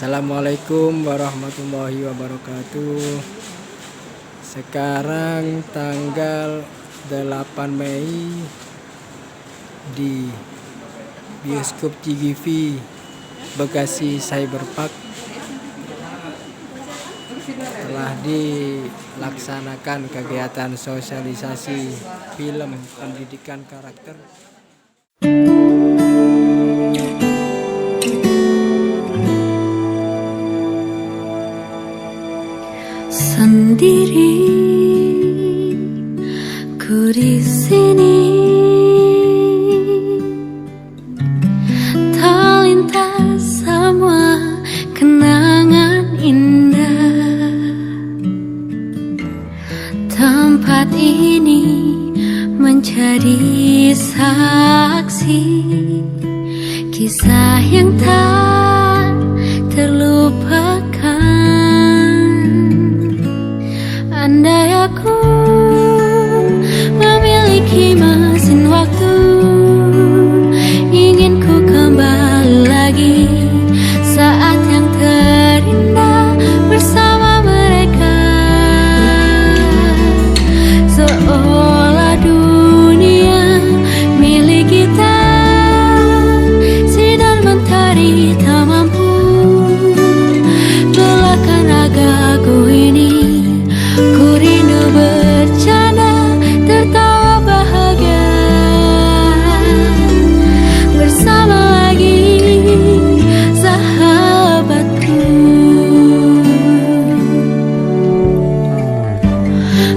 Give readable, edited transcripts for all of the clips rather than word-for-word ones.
Assalamualaikum warahmatullahi wabarakatuh. Sekarang tanggal 8 Mei di Bioskop CGV Bekasi Cyberpark telah dilaksanakan kegiatan sosialisasi film pendidikan karakter. Sendiri ku di sini, terlintas semua kenangan indah. Tempat ini menjadi saksi kisah yang tak terlupakan. Andai aku memiliki mesin waktu, ingin ku kembali lagi saat yang terindah bersama mereka. Seolah dunia milik kita, sinar mentari tak mampu belahkan ragaku ini. Ku rindu bercanda, tertawa bahagia bersama lagi sahabatku.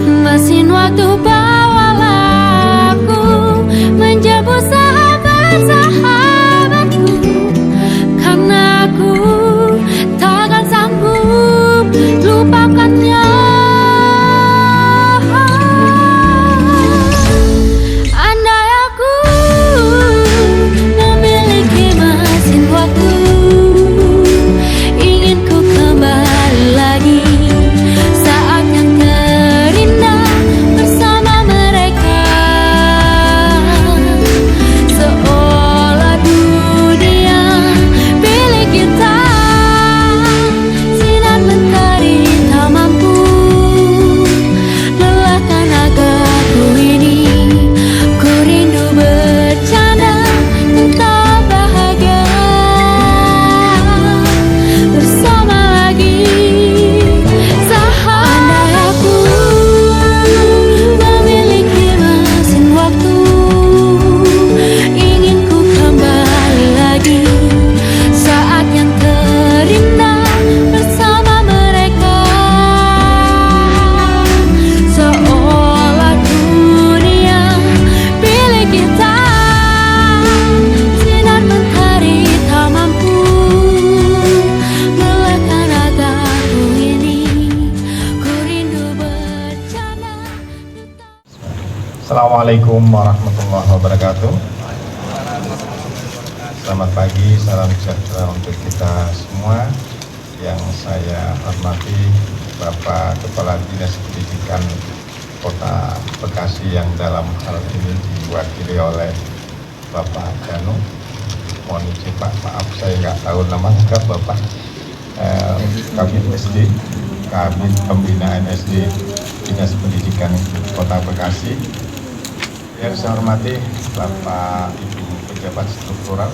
Mesin waktu bawalah aku menjemput sahabat-sahabatku, karena aku takkan sanggup lupakannya. Assalamualaikum warahmatullahi wabarakatuh. Selamat pagi, salam sejahtera untuk kita semua. Yang saya hormati Bapak Kepala Dinas Pendidikan Kota Bekasi yang dalam hal ini diwakili oleh Bapak Danu. Mohon izin Pak, maaf saya nggak tahu nama lengkap Bapak. Kabin SD, Kabin Pembinaan SD Dinas Pendidikan Kota Bekasi. Yang saya hormati Bapak Ibu pejabat struktural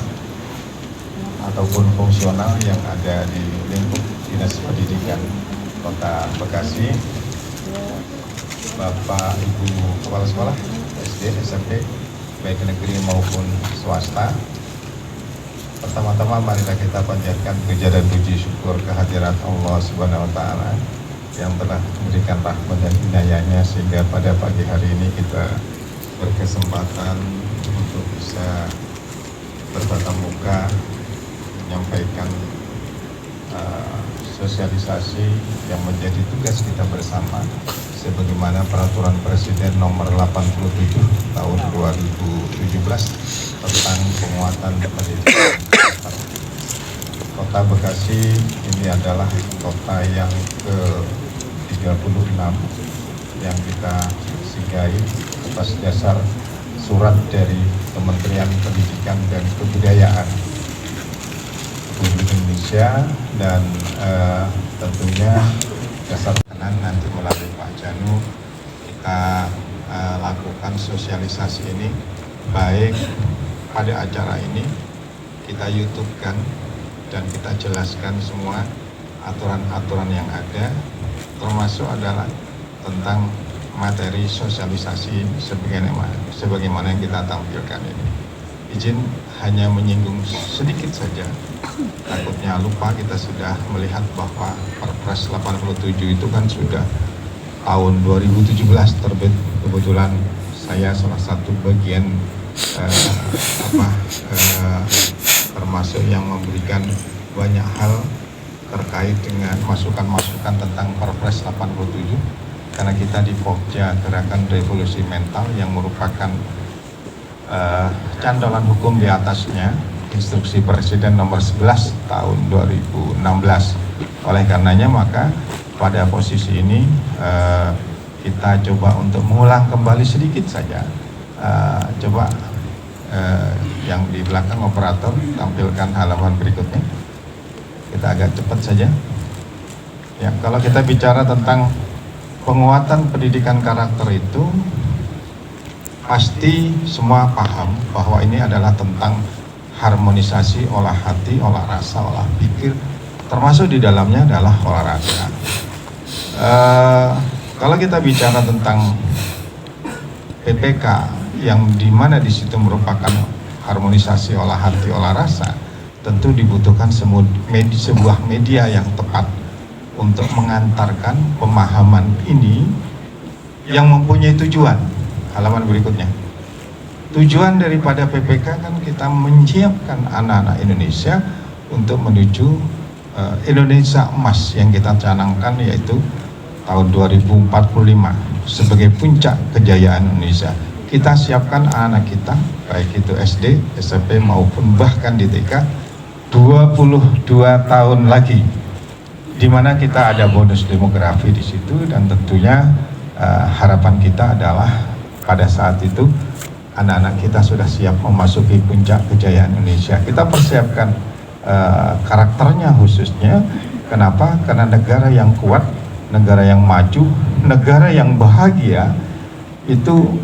ataupun fungsional yang ada di lingkup Dinas Pendidikan Kota Bekasi, Bapak Ibu Kepala Sekolah SD, SMP, baik negeri maupun swasta. Pertama-tama marilah kita panjatkan puja dan puji syukur kehadirat Allah Subhanahu wa Ta'ala yang telah memberikan rahmat dan inayahnya sehingga pada pagi hari ini kita berkesempatan untuk bisa bertatap muka, menyampaikan sosialisasi yang menjadi tugas kita bersama sebagaimana peraturan Presiden nomor 87 tahun 2017 tentang penguatan pendidikan. Kota Bekasi ini adalah kota yang ke-36 yang kita singgahi atas dasar surat dari Kementerian Pendidikan dan Kebudayaan Republik Indonesia, dan tentunya dasar nanti melalui Pak Janu kita lakukan sosialisasi ini, baik pada acara ini kita YouTube-kan dan kita jelaskan semua aturan-aturan yang ada, termasuk adalah tentang materi sosialisasi sebagaimana yang kita tampilkan ini. Izin hanya menyinggung sedikit saja, takutnya lupa. Kita sudah melihat bahwa Perpres 87 itu kan sudah tahun 2017 terbit. Kebetulan saya salah satu bagian termasuk yang memberikan banyak hal terkait dengan masukan-masukan tentang Perpres 87, karena kita di Pokja Gerakan Revolusi Mental yang merupakan cantolan hukum di atasnya Instruksi Presiden nomor 11 tahun 2016. Oleh karenanya maka pada posisi ini kita coba untuk mengulang kembali sedikit saja. Coba yang di belakang operator tampilkan halaman berikutnya. Kita agak cepat saja. Ya, kalau kita bicara tentang penguatan pendidikan karakter itu, pasti semua paham bahwa ini adalah tentang harmonisasi olah hati, olah rasa, olah pikir, termasuk di dalamnya adalah olahraga. Kalau kita bicara tentang PPK yang dimana di situ merupakan harmonisasi olah hati, olah rasa, tentu dibutuhkan sebuah media yang tepat untuk mengantarkan pemahaman ini yang mempunyai tujuan. Halaman berikutnya. Tujuan daripada PPK kan kita menyiapkan anak-anak Indonesia untuk menuju Indonesia emas yang kita canangkan, yaitu tahun 2045 sebagai puncak kejayaan Indonesia. Kita siapkan anak kita, baik itu SD, SMP maupun bahkan di TK, 22 tahun lagi, di mana kita ada bonus demografi di situ, dan tentunya harapan kita adalah pada saat itu anak-anak kita sudah siap memasuki puncak kejayaan Indonesia. Kita persiapkan karakternya khususnya. Kenapa? Karena negara yang kuat, negara yang maju, negara yang bahagia itu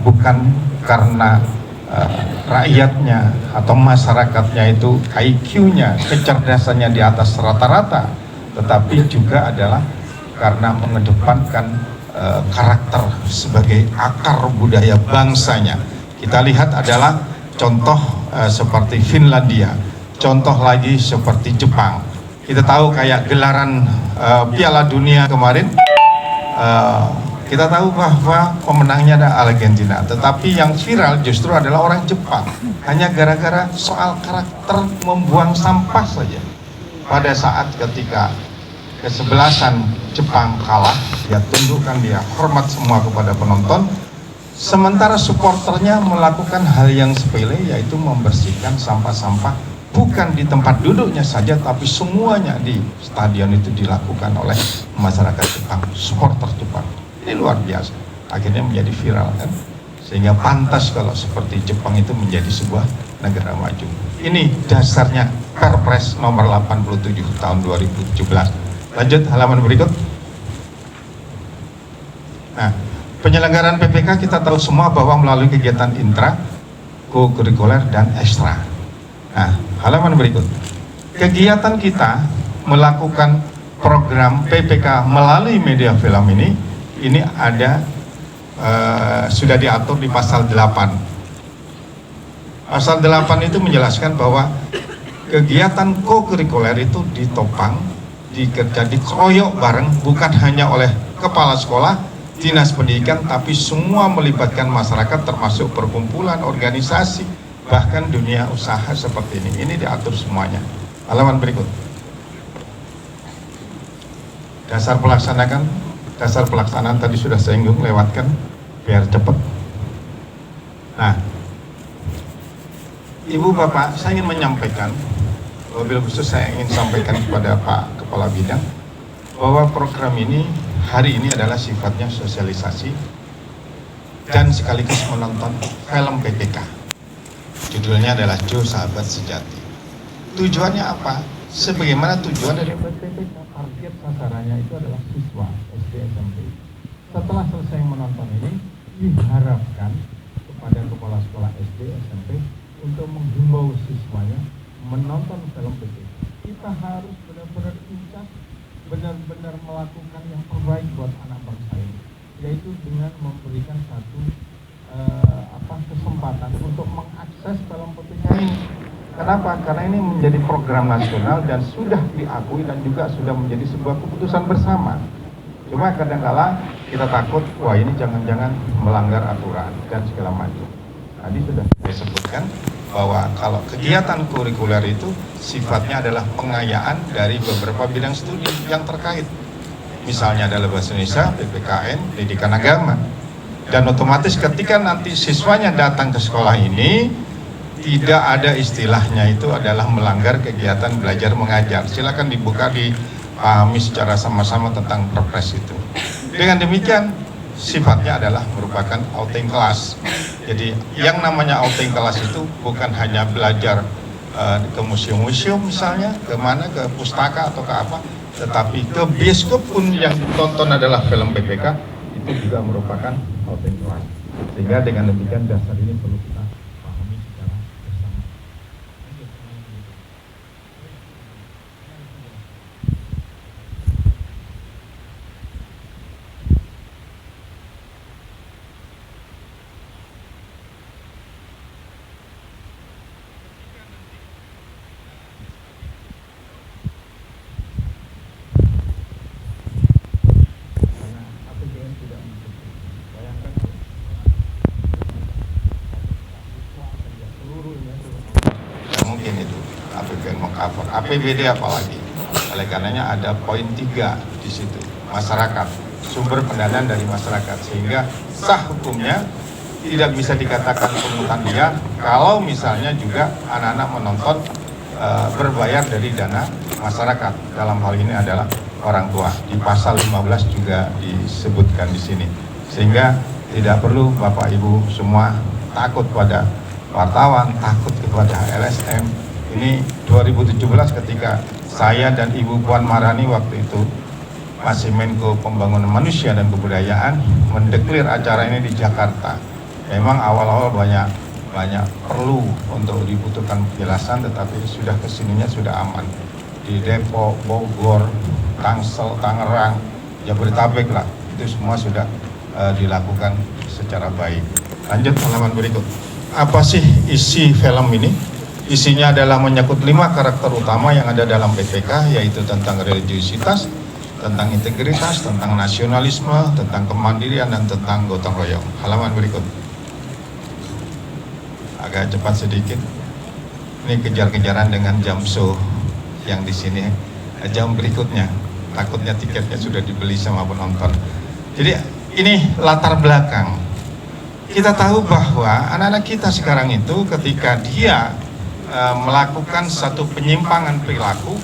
bukan karena rakyatnya atau masyarakatnya itu IQ-nya, kecerdasannya di atas rata-rata, tetapi juga adalah karena mengedepankan karakter sebagai akar budaya bangsanya. Kita lihat adalah contoh seperti Finlandia, contoh lagi seperti Jepang. Kita tahu kayak gelaran Piala Dunia kemarin, kita tahu bahwa pemenangnya ada Argentina, tetapi yang viral justru adalah orang Jepang, hanya gara-gara soal karakter membuang sampah saja. Pada saat ketika kesebelasan Jepang kalah, dia tundukkan, dia hormat semua kepada penonton, sementara supporternya melakukan hal yang sepele, yaitu membersihkan sampah-sampah, bukan di tempat duduknya saja, tapi semuanya di stadion itu dilakukan oleh masyarakat Jepang, supporter Jepang. Ini luar biasa, akhirnya menjadi viral kan, sehingga pantas kalau seperti Jepang itu menjadi sebuah negara maju. Ini dasarnya Perpres nomor 87 tahun 2017. Lanjut halaman berikut. Nah, penyelenggaraan PPK kita tahu semua bahwa melalui kegiatan intra, co-kurikuler, dan ekstra. Nah, halaman berikut. Kegiatan kita melakukan program PPK melalui media film ini ada sudah diatur di pasal 8. Pasal 8 itu menjelaskan bahwa kegiatan co-kurikuler itu ditopang, dikeroyok bareng, bukan hanya oleh kepala sekolah, dinas pendidikan, tapi semua melibatkan masyarakat, termasuk perkumpulan, organisasi, bahkan dunia usaha seperti ini diatur semuanya. Halaman berikut. Dasar pelaksanaan tadi sudah saya singgung, lewatkan biar cepat. Nah, Ibu Bapak, saya ingin menyampaikan, wabil khusus saya ingin sampaikan kepada Pak Kepala Bidang, bahwa program ini hari ini adalah sifatnya sosialisasi dan sekaligus menonton film PPK. Judulnya adalah Jo Sahabat Sejati. Tujuannya apa? Sebagaimana tujuan dari PPK, target sasarannya itu adalah siswa SD SMP. Setelah selesai menonton ini, diharapkan kepada kepala sekolah SD SMP untuk menghimbau siswanya menonton film PPK. Kita harus benar-benar incas, benar-benar melakukan yang terbaik buat anak bangsa ini, yaitu dengan memberikan satu kesempatan untuk mengakses film PPK ini. Kenapa? Karena ini menjadi program nasional dan sudah diakui dan juga sudah menjadi sebuah keputusan bersama. Cuma kadang-kala kita takut, wah ini jangan-jangan melanggar aturan dan segala macam. Tadi sudah saya sebutkan bahwa kalau kegiatan kurikuler itu sifatnya adalah pengayaan dari beberapa bidang studi yang terkait. Misalnya adalah bahasa Indonesia, PPKN, pendidikan agama. Dan otomatis ketika nanti siswanya datang ke sekolah ini, tidak ada istilahnya itu adalah melanggar kegiatan belajar mengajar. Silakan dibuka, dipahami secara sama-sama tentang perpres itu. Dengan demikian, sifatnya adalah merupakan outing kelas. Jadi yang namanya outing kelas itu bukan hanya belajar ke museum-museum misalnya, kemana, ke pustaka atau ke apa, tetapi ke bioskop pun yang ditonton adalah film PPK, itu juga merupakan outing kelas. Sehingga dengan demikian dasar ini perlu kita pahami secara bersama. Mungkin itu APBN mengcover, APBD apalagi. Oleh karenanya ada poin 3 di situ, masyarakat, sumber pendanaan dari masyarakat, sehingga sah hukumnya tidak bisa dikatakan pungutan liar kalau misalnya juga anak-anak menonton berbayar dari dana masyarakat. Dalam hal ini adalah orang tua. Di pasal 15 juga disebutkan di sini, sehingga tidak perlu Bapak Ibu semua takut pada wartawan, takut kepada LSM. Ini 2017 ketika saya dan Ibu Puan Maharani waktu itu masih Menko Pembangunan Manusia dan Kebudayaan mendeklir acara ini di Jakarta. Memang awal-awal banyak perlu untuk dibutuhkan penjelasan, tetapi sudah kesininya sudah aman. Di Depok, Bogor, Tangsel, Tangerang, Jabodetabek lah, itu semua sudah dilakukan secara baik. Lanjut halaman berikut. Apa sih isi film ini? Isinya adalah menyangkut 5 karakter utama yang ada dalam PPK, yaitu tentang religiusitas, tentang integritas, tentang nasionalisme, tentang kemandirian, dan tentang gotong royong. Halaman berikut. Agak cepat sedikit. Ini kejar-kejaran dengan jam show yang di sini. Jam berikutnya, takutnya tiketnya sudah dibeli sama penonton. Jadi ini latar belakang. Kita tahu bahwa anak-anak kita sekarang itu ketika dia melakukan satu penyimpangan perilaku,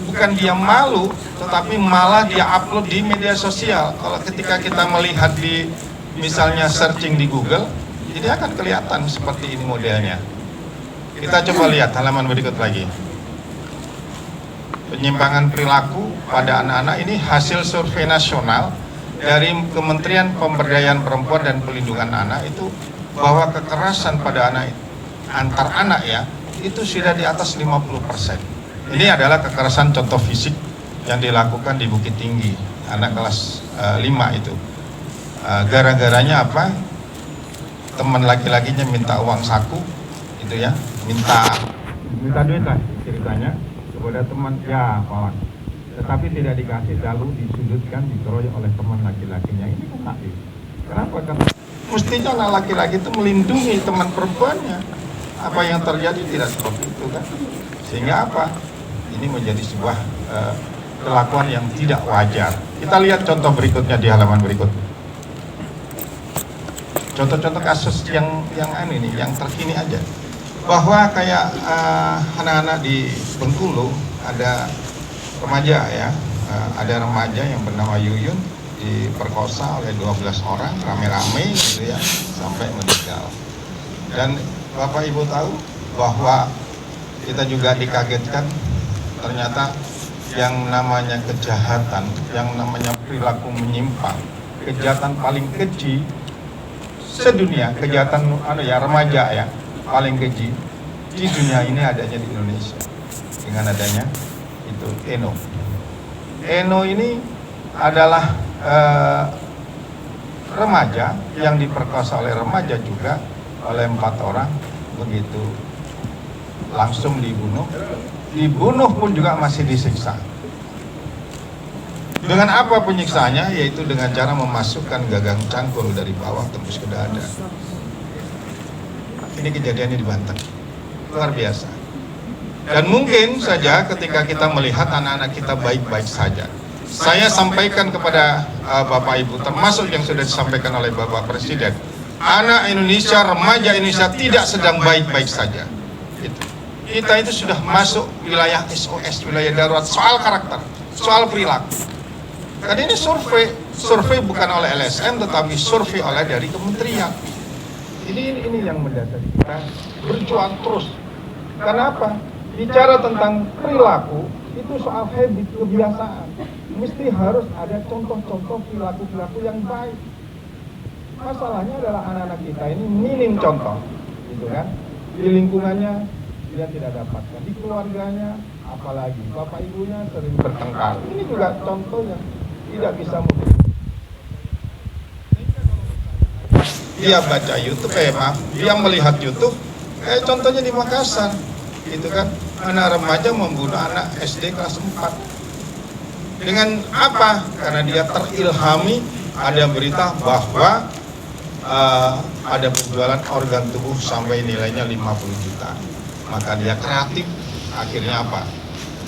bukan dia malu, tetapi malah dia upload di media sosial. Kalau ketika kita melihat di misalnya searching di Google, jadi akan kelihatan seperti ini modelnya. Kita coba lihat halaman berikut lagi. Penyimpangan perilaku pada anak-anak ini hasil survei nasional dari Kementerian Pemberdayaan Perempuan dan Pelindungan Anak, itu bahwa kekerasan pada anak antar anak ya itu sudah di atas 50%. Ini adalah kekerasan contoh fisik yang dilakukan di Bukit Tinggi, anak kelas 5 itu. Gara-garanya apa? Teman laki-lakinya minta uang saku, itu ya, minta duit lah ceritanya kepada teman, ya kawan. Tetapi tidak dikasih, lalu disudutkan, dikeroyok oleh teman laki-lakinya. Ini kan naif. Kenapa? Kan mestinya anak laki-laki itu melindungi teman perempuannya. apa yang terjadi tidak seperti itu kan. Sehingga apa? Ini menjadi sebuah kelakuan yang tidak wajar. Kita lihat contoh berikutnya di halaman berikut. Contoh-contoh kasus yang terkini aja. Bahwa kayak anak-anak di Bengkulu ada remaja ya, ada remaja yang bernama Yuyun diperkosa oleh 12 orang rame-rame gitu ya sampai meninggal. Dan Bapak Ibu tahu bahwa kita juga dikagetkan ternyata yang namanya kejahatan, yang namanya perilaku menyimpang, kejahatan paling keji sedunia, kejahatan remaja ya paling keji di dunia ini adanya di Indonesia dengan adanya itu Eno. Eno ini adalah remaja yang diperkosa oleh remaja juga oleh 4 orang, begitu langsung dibunuh pun juga masih disiksa. Dengan apa penyiksaannya? Yaitu dengan cara memasukkan gagang cangkul dari bawah tembus ke dada. Ini kejadiannya di Banten, luar biasa. Dan mungkin saja ketika kita melihat anak-anak kita baik-baik saja. Saya sampaikan kepada Bapak Ibu, termasuk yang sudah disampaikan oleh Bapak Presiden, anak Indonesia, remaja Indonesia tidak sedang baik-baik saja. Kita itu sudah masuk wilayah SOS, wilayah darurat soal karakter, soal perilaku. Dan ini survei bukan oleh LSM, tetapi survei oleh dari kementerian. Ini yang mendasari kita berjuang terus. Karena apa? Bicara tentang perilaku itu soal habit, kebiasaan. Mesti harus ada contoh-contoh perilaku yang baik. Masalahnya adalah anak-anak kita ini minim contoh, gitu kan? Di lingkungannya dia tidak dapatkan, di keluarganya apalagi bapak ibunya sering bertengkar. Ini juga contoh yang tidak bisa mungkin. Dia baca YouTube, dia melihat YouTube, contohnya di Makassar, gitu kan, anak remaja membunuh anak SD kelas 4. Dengan apa? Karena dia terilhami ada berita bahwa ada penjualan organ tubuh sampai nilainya 50 juta. Maka dia kreatif, akhirnya apa?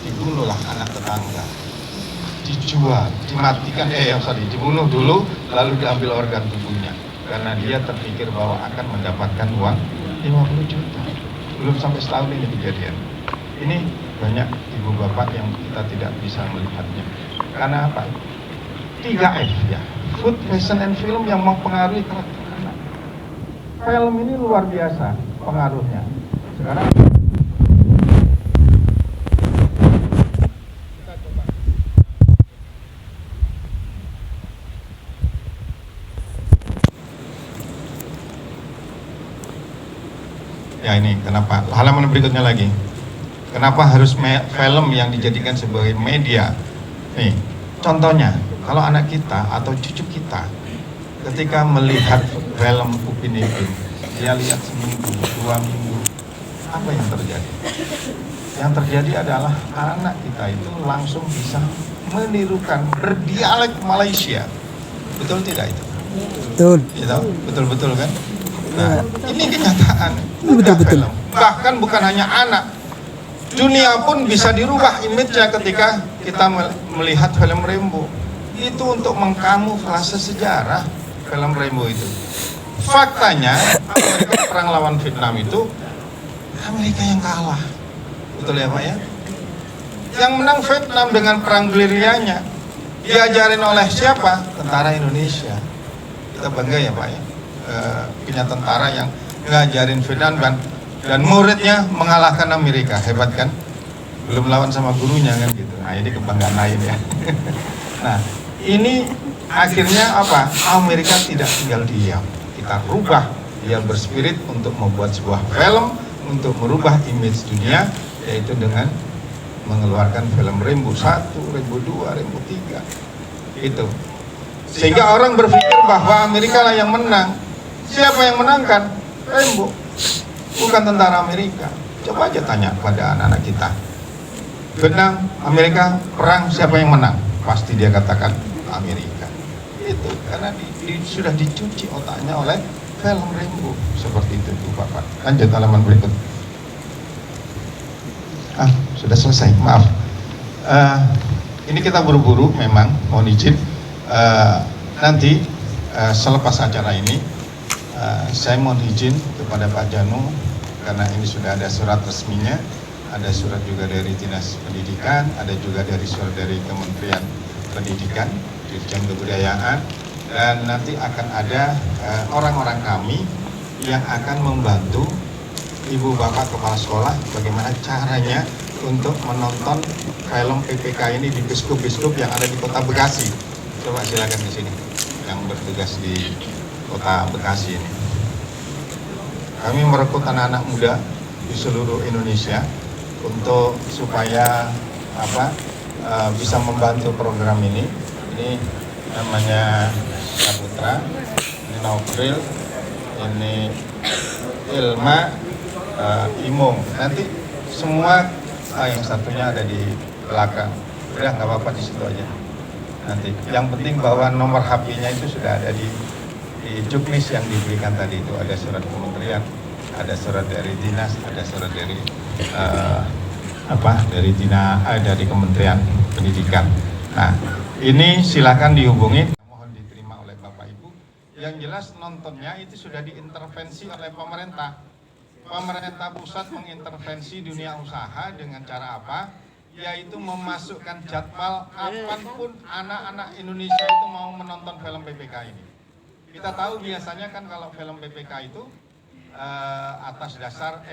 Dibunuhlah anak tetangga, dijual, dimatikan, dibunuh dulu, lalu diambil organ tubuhnya. Karena dia terpikir bahwa akan mendapatkan uang 50 juta. Belum sampai setahun ini kejadian. Ini banyak ibu bapak yang kita tidak bisa melihatnya. Karena apa? 3F ya, food, fashion, and film yang mempengaruhi karakter anak. Film ini luar biasa pengaruhnya. Sekarang ya ini kenapa halaman berikutnya lagi, kenapa harus film yang dijadikan sebagai media. Nih contohnya, kalau anak kita atau cucu kita ketika melihat film Upin Ipin, dia lihat seminggu, 2 minggu, apa yang terjadi? Yang terjadi adalah anak kita itu langsung bisa menirukan berdialek Malaysia. Betul tidak itu? Betul. Betul kan? Nah, ini kenyataan. Betul. Bahkan bukan hanya anak, dunia pun bisa dirubah image-nya ketika kita melihat film Rambo. Itu untuk mengkamuflase sejarah film Rambo itu. Faktanya, Amerika perang lawan Vietnam itu Amerika yang kalah. Betul ya Pak ya? Yang menang Vietnam dengan perang gerilyanya diajarin oleh siapa? Tentara Indonesia. Kita bangga ya Pak ya, punya tentara yang ngajarin Vietnam dan muridnya mengalahkan Amerika. Hebat kan? Belum lawan sama gurunya kan gitu. Nah ini kebanggaan lain ya. Nah ini akhirnya apa? Amerika tidak tinggal diam. Kita rubah, dia berspirit untuk membuat sebuah film untuk merubah image dunia, yaitu dengan mengeluarkan film Rambo 1, Rambo 2, Rambo 3 itu. Sehingga orang berpikir bahwa Amerika lah yang menang. Siapa yang menangkan? Rambo, bukan tentara Amerika. Coba aja tanya pada anak-anak kita, Vietnam, Amerika, perang, siapa yang menang? Pasti dia katakan Amerika. Itu karena sudah dicuci otaknya oleh film Rembo seperti itu tuh Bapak. Lanjut halaman berikut. Sudah selesai, maaf. Ini kita buru-buru memang, mohon izin. Nanti selepas acara ini, saya mohon izin kepada Pak Janu, karena ini sudah ada surat resminya, ada surat juga dari Dinas Pendidikan, ada juga dari surat dari Kementerian Pendidikan, Dirjen Kebudayaan, dan nanti akan ada orang-orang kami yang akan membantu Ibu Bapak Kepala Sekolah bagaimana caranya untuk menonton film PPK ini di biskup-biskup yang ada di Kota Bekasi. Coba silakan di sini yang bertugas di Kota Bekasi ini. Kami merekrut anak-anak muda di seluruh Indonesia untuk supaya bisa membantu program ini. Ini namanya Saputra, ini Novril, ini Ilma, Imung. Nanti semua yang satunya ada di belakang. Udah nggak apa-apa di situ aja. Nanti yang penting bahwa nomor HP-nya itu sudah ada di juknis yang diberikan tadi itu. Ada surat kementerian, ada surat dari dinas, ada surat dari dari Kementerian Pendidikan. Nah, ini silakan dihubungi. Mohon diterima oleh Bapak Ibu. Yang jelas nontonnya itu sudah diintervensi oleh pemerintah. Pemerintah pusat mengintervensi dunia usaha dengan cara apa? Yaitu memasukkan jadwal kapanpun anak-aanak Indonesia itu mau menonton film PPK ini. Kita tahu biasanya kan kalau film PPK itu atas dasar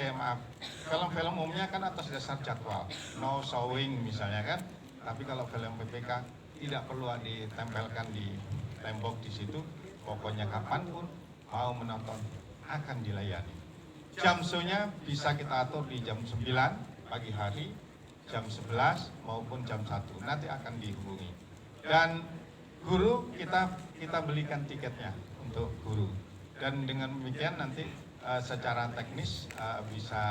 film-film umumnya kan atas dasar jadwal, no showing misalnya kan. Tapi kalau film PPK tidak perlu ditempelkan di tembok di situ, pokoknya kapanpun mau menonton akan dilayani. Jam show-nya bisa kita atur di jam 9 pagi hari, jam 11 maupun jam 1. Nanti akan dihubungi. Dan guru kita belikan tiketnya untuk guru. Dan dengan demikian nanti secara teknis bisa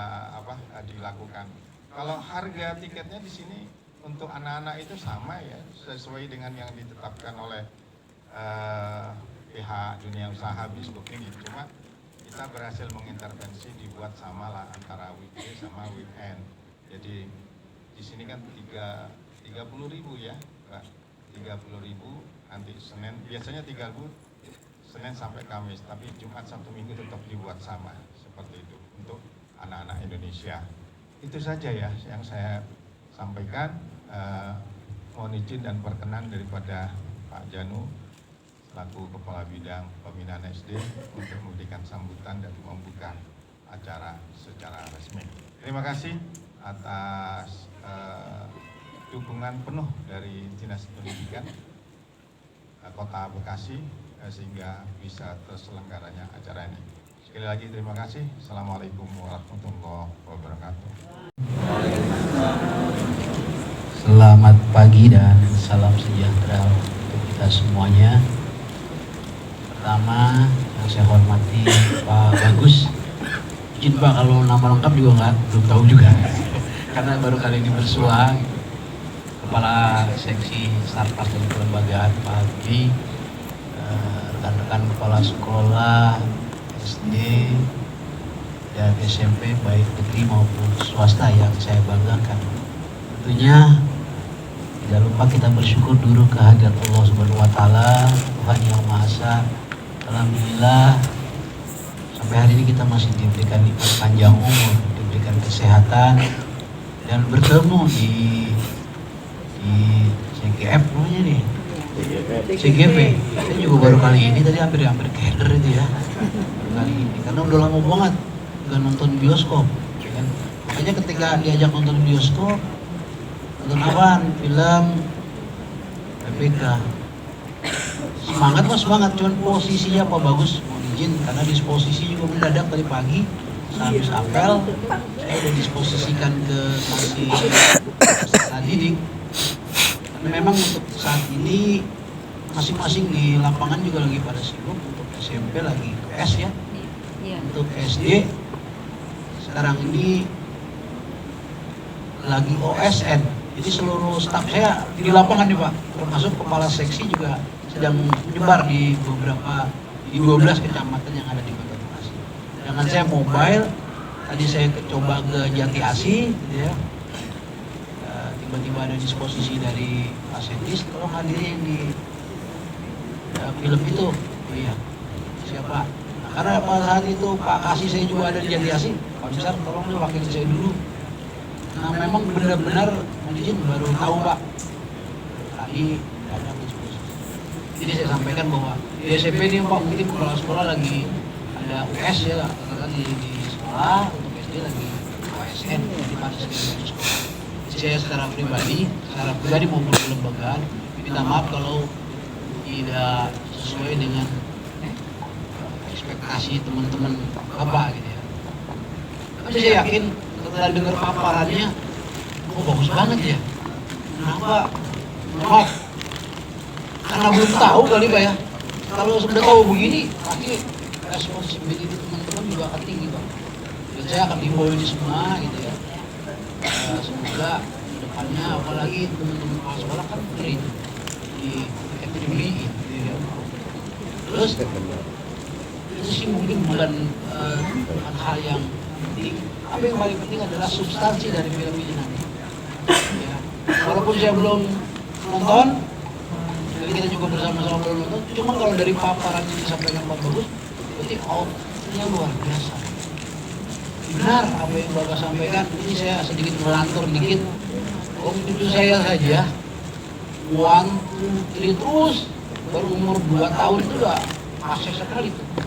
dilakukan. Kalau harga tiketnya di sini untuk anak-anak itu sama ya, sesuai dengan yang ditetapkan oleh pihak dunia usaha biskup ini. Cuma kita berhasil mengintervensi dibuat sama lah antara weekday sama weekend. Jadi di sini kan 30.000 ya, Pak. 30.000 nanti Senin, biasanya 3.000 Senin sampai Kamis, tapi Jumat Sabtu Minggu tetap dibuat sama seperti itu untuk anak-anak Indonesia. Itu saja ya yang saya sampaikan. Mohon izin dan perkenan daripada Pak Janu selaku Kepala Bidang Pembinaan SD untuk memberikan sambutan dan membuka acara secara resmi. Terima kasih atas dukungan penuh dari Dinas Pendidikan Kota Bekasi sehingga bisa terselenggaranya acara ini. Sekali lagi terima kasih. Assalamualaikum warahmatullahi wabarakatuh. Selamat pagi dan salam sejahtera untuk kita semuanya. Pertama yang saya hormati Pak Bagus, izin Pak kalau nama lengkap juga belum tahu juga karena baru kali ini bersua. Kepala Seksi Sarpas dan Kelembagaan Pak Haji, rekan-rekan kepala sekolah SD dan SMP baik negeri maupun swasta yang saya banggakan. Tentunya tidak lupa kita bersyukur dulu kehadirat Allah Subhanahu wa taala, Tuhan yang Maha Esa. Alhamdulillah sampai hari ini kita masih diberikan nikmat panjang umur, diberikan kesehatan dan bertemu di CGF namanya nih. CGP. Saya juga baru kali ini tadi hampir keder itu ya. Baru kali ini karena udah lama banget nggak nonton bioskop. Kan? Makanya ketika diajak nonton bioskop, nonton apaan? Film PPK. Semangat mas semangat, cuman posisinya Pak Bagus mohon izin karena disposisi juga mendadak tadi pagi habis apel saya udah disposisikan ke sanksi peserta didik. Memang untuk saat ini masing-masing di lapangan juga lagi pada sibuk. Untuk SMP lagi PS ya, untuk SD sekarang ini lagi OSN. Jadi seluruh staf saya di lapangan nih Pak, termasuk kepala seksi juga sedang menyebar di beberapa di 12 kecamatan yang ada di Kota Bekasi. Dengan saya mobile, tadi saya coba ke Jati Asih, gitu ya. Tiba-tiba ada disposisi dari Pak Setis, tolong hadirin di film itu. Oh iya, siapa? Karena pada saat itu Pak Kasih saya juga ada di Jati Asih, Pak Besar tolong deh wakil saya dulu. Nah memang benar-benar izin baru tahu Pak, tadi ada disposisi. Jadi saya sampaikan bahwa di SMP ini Pak mungkin kepala sekolah lagi ada US ya, katakan di sekolah, untuk SD lagi OSN, di mana sekolah. Saya secara pribadi maupun kelembagaan minta maaf kalau tidak sesuai dengan ekspektasi teman-teman Bapak gitu ya. Tapi saya yakin setelah dengar paparannya, bagus banget ya. Kenapa? Maaf, karena belum tahu kali Pak ya. Kalau sudah tahu begini, pasti responsibility teman-teman juga akan tinggi Pak. Dan saya akan himbau ini semua gitu ya. Semoga depannya apalagi teman-teman kepala sekolah kan di FTBI gitu ya. Terus itu sih mungkin bukan hal yang penting. Tapi yang paling penting adalah substansi dari film ini nanti. Ya. Walaupun saya belum nonton, jadi kita juga bersama-sama belum nonton. Cuma kalau dari paparan yang disampaikan Pak Bagus, berarti outputnya luar biasa. Benar apa yang Bapak sampaikan, ini saya sedikit melantur dikit. Om cucu saya saja, 1, 2, 3 terus, baru umur 2 tahun itu udah pasif sekali tuh.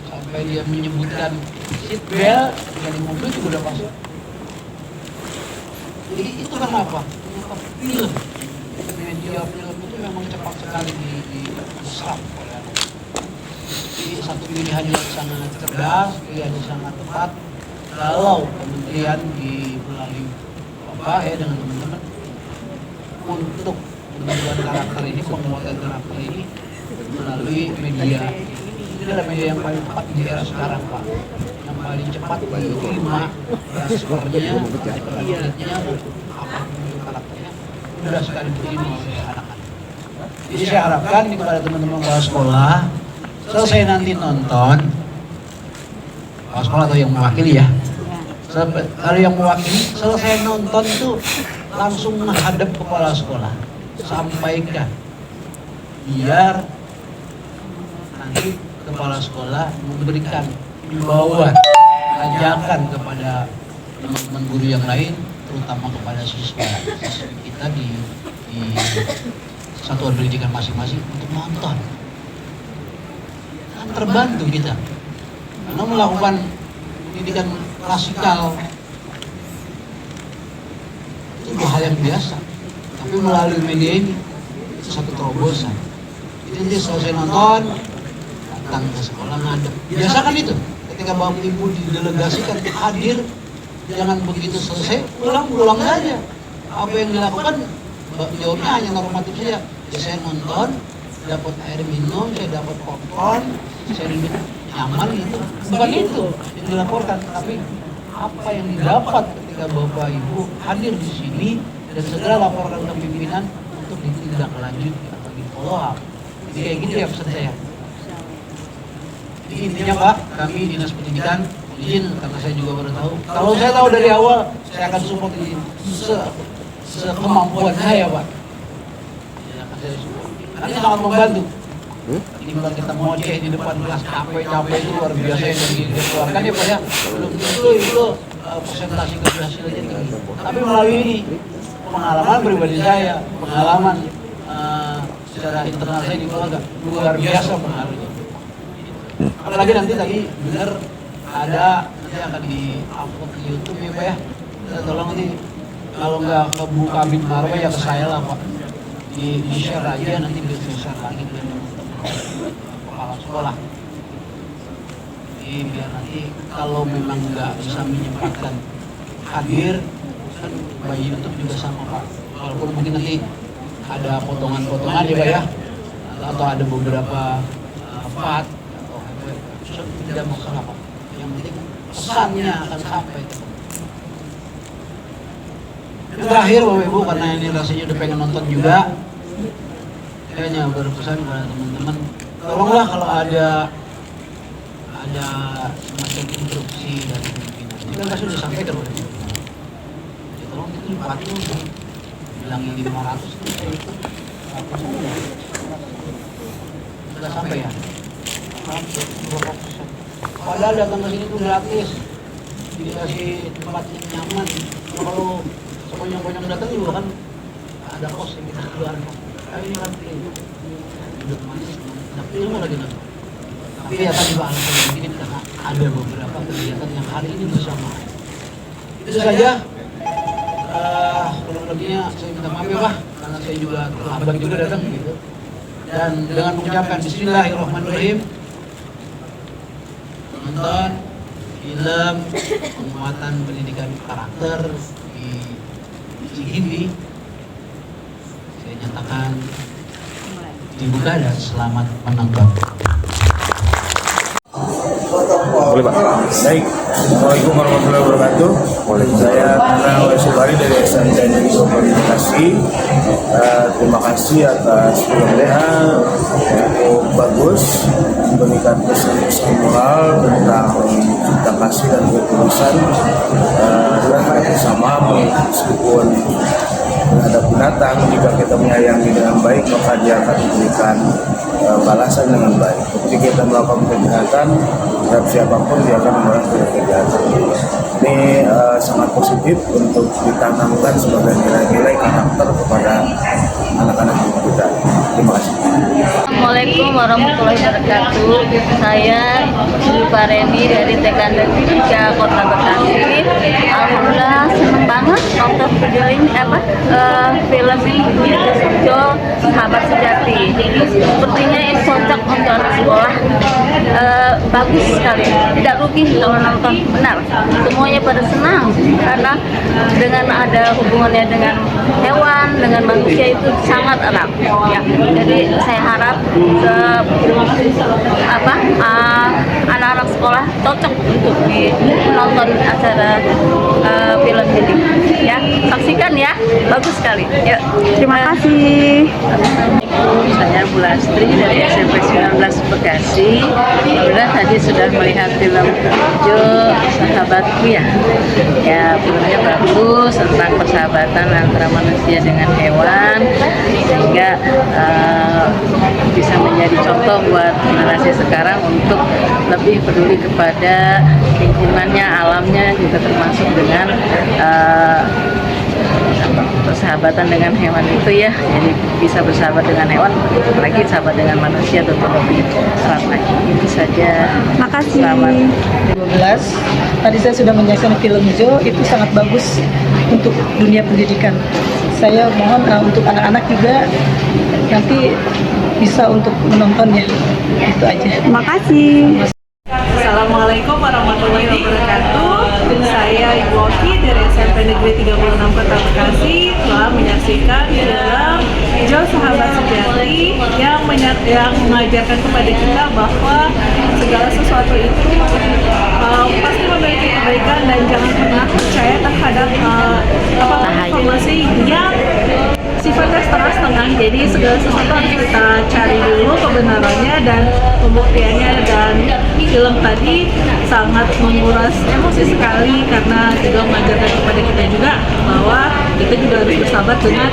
Sampai dia menyebutkan seat belt, dari mobil juga udah pasif. Jadi itu kenapa? Kenapa film? Media film itu memang cepat sekali diserap oleh anak. Jadi satu pilihan yang sangat cerdas, pilihan yang sangat tepat. Kalau kementerian melalui Bapak ya dengan teman-teman untuk pembentukan karakter ini, penguatan karakter ini melalui media. Ini adalah media yang paling tepat di era sekarang Pak. Yang paling cepat diterima transfernya, penelitiannya, apapun karakternya mudah sekali diterima oleh anak-anak. Jadi saya harapkan ini kepada teman-teman kepala sekolah, selesai nanti nonton, kepala sekolah atau yang mewakili ya. Kalau yang mewakili selesai nonton itu langsung menghadap kepala sekolah, sampaikan biar nanti kepala sekolah memberikan himbauan, ajakan kepada teman-teman guru yang lain, terutama kepada siswa kita di satuan pendidikan masing-masing untuk nonton. Kan terbantu kita karena melakukan pendidikan klasikal itu hal yang biasa, tapi melalui media ini itu satu terobosan. Jadi nanti selesai nonton datang ke sekolah ngadep. Biasa kan itu, ketika bapak ibu didelegasikan hadir, jangan begitu selesai pulang saja. Apa yang dilakukan jawabnya hanya normatif saja. Ya, saya nonton, dapat air minum, saya dapat popcorn, saya duduk nyaman gitu. Bukan itu yang dilaporkan, tapi apa yang didapat ketika bapak ibu hadir di sini dan segera laporkan ke pimpinan untuk ditindaklanjuti atau di follow up. Jadi kayak gitu ya pesan saya. Jadi intinya Pak, kami Dinas Pendidikan izin karena saya juga baru tahu. Kalau saya tahu dari awal, saya akan support ini sekemampuan saya Pak. Ya, akan saya support. Karena sangat membantu. Timbang kita ngoceh di depan kelas capek-capek itu luar biasa yang dikeluarkan ya Pak ya. Belum tentu itu presentasi keberhasilannya tinggi. Tapi melalui ini pengalaman pribadi saya, pengalaman secara internal saya di keluarga luar biasa pengaruhnya. Apalagi nanti tadi benar ada nanti akan di-upload di YouTube ya Pak ya. Kita tolong nanti kalau nggak ke Bu Kabid Marwa ya ke saya lah Pak. Di-share aja nanti di-share lagi ke kepala sekolah. Jadi biar nanti kalau memang nggak bisa menyempatkan hadir kan bayi YouTube juga sama Pak. Walaupun mungkin nanti ada potongan-potongan ya Pak ya, atau ada beberapa part atau tidak masalah Pak. Yang penting pesannya akan sampai. Terakhir Bapak Ibu, karena ini rasanya udah pengen nonton juga, saya hanya berpesan kepada teman-teman, tolonglah kalau ada ada semacam instruksi dari pimpinan. Jika nggak sudah sampaikan oleh pimpinan, ya tolong itu dibantu bilangin 500 itu sudah sampai ya. Padahal datang ke sini itu gratis, dikasih tempat yang nyaman. Kalau sebanyak-banyak datang juga kan ada kos yang kita keluarkan. Tapi ini kan duduk manis, tapi ilmu lagi nanti. Tapi ya tadi Pak alasan begini karena ada beberapa kegiatan yang hari ini bersama. Itu saja. Kurang lebihnya saya minta maaf ya Pak, karena saya juga terlambat juga datang gitu. Dan dengan mengucapkan Bismillahirrahmanirrahim, menonton film penguatan pendidikan karakter di Cikindi, saya nyatakan dibuka dan selamat menonton. Boleh Pak. Baik. Assalamualaikum warahmatullahi wabarakatuh. Saya Karna Subari dari SMK Indonesia Komunikasi. Terima kasih atas filmnya cukup bagus, memberikan pesan-pesan moral tentang cinta kasih dan ketulusan dan bersama meskipun terhadap binatang, jika kita menyayangi dengan baik maka dia akan memberikan balasan dengan baik. Ketika kita melakukan kejahatan terhadap siapapun dia akan melakukan kejahatan. Ini sangat positif untuk ditanamkan sebagai nilai-nilai karakter kepada anak-anak kita. Terima kasih. Assalamualaikum warahmatullahi wabarakatuh. Saya Zulfa Reni dari TK Negeri 3 Kota Bekasi. Alhamdulillah senang banget nonton video ini film ini Sahabat Sejati. Sepertinya ini cocok untuk anak sekolah. Bagus sekali. Tidak rugi kalau nonton, benar. Semuanya pada senang karena dengan ada hubungannya dengan hewan, dengan manusia itu sangat erat. Ya. Jadi saya harap anak-anak sekolah cocok untuk menonton acara film ini. Ya, saksikan ya, bagus sekali. Ya, terima kasih. Saya Bu Lastri dari SMP 19 Bekasi. Alhamdulillah tadi sudah melihat film Jo Sahabatku ya. Ya, filmnya bagus tentang persahabatan antara manusia dengan hewan sehingga bisa menjadi contoh buat generasi sekarang untuk lebih peduli kepada lingkungannya, alamnya, juga termasuk dengan persahabatan dengan hewan itu ya. Jadi bisa bersahabat dengan hewan, apalagi sahabat dengan manusia tentu lebih erat lagi. Itu saja. Makasih. Selamat. 12. Tadi saya sudah menyaksikan film Jo, itu sangat bagus untuk dunia pendidikan. Saya mohon untuk anak-anak juga nanti bisa untuk menontonnya. Itu aja. Makasih. Assalamualaikum warahmatullahi wabarakatuh. Saya Ibu Oki dari SMP Negeri 36 Kota Bekasi telah menyaksikan film Jo Sahabat Sejati yang mengajarkan kepada kita bahwa segala sesuatu itu pasti memiliki kebaikan dan jangan pernah percaya terhadap informasi yang sifatnya setengah-setengah. Jadi segala sesuatu harus kita cari dulu kebenarannya dan pembuktiannya, dan film tadi sangat menguras emosi sekali karena juga mengajarkan kepada kita juga bahwa kita juga harus bersahabat dengan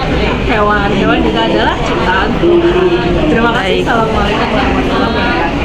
hewan. Hewan juga adalah ciptaan Tuhan. Terima kasih. Assalamualaikum warahmatullahi wabarakatuh.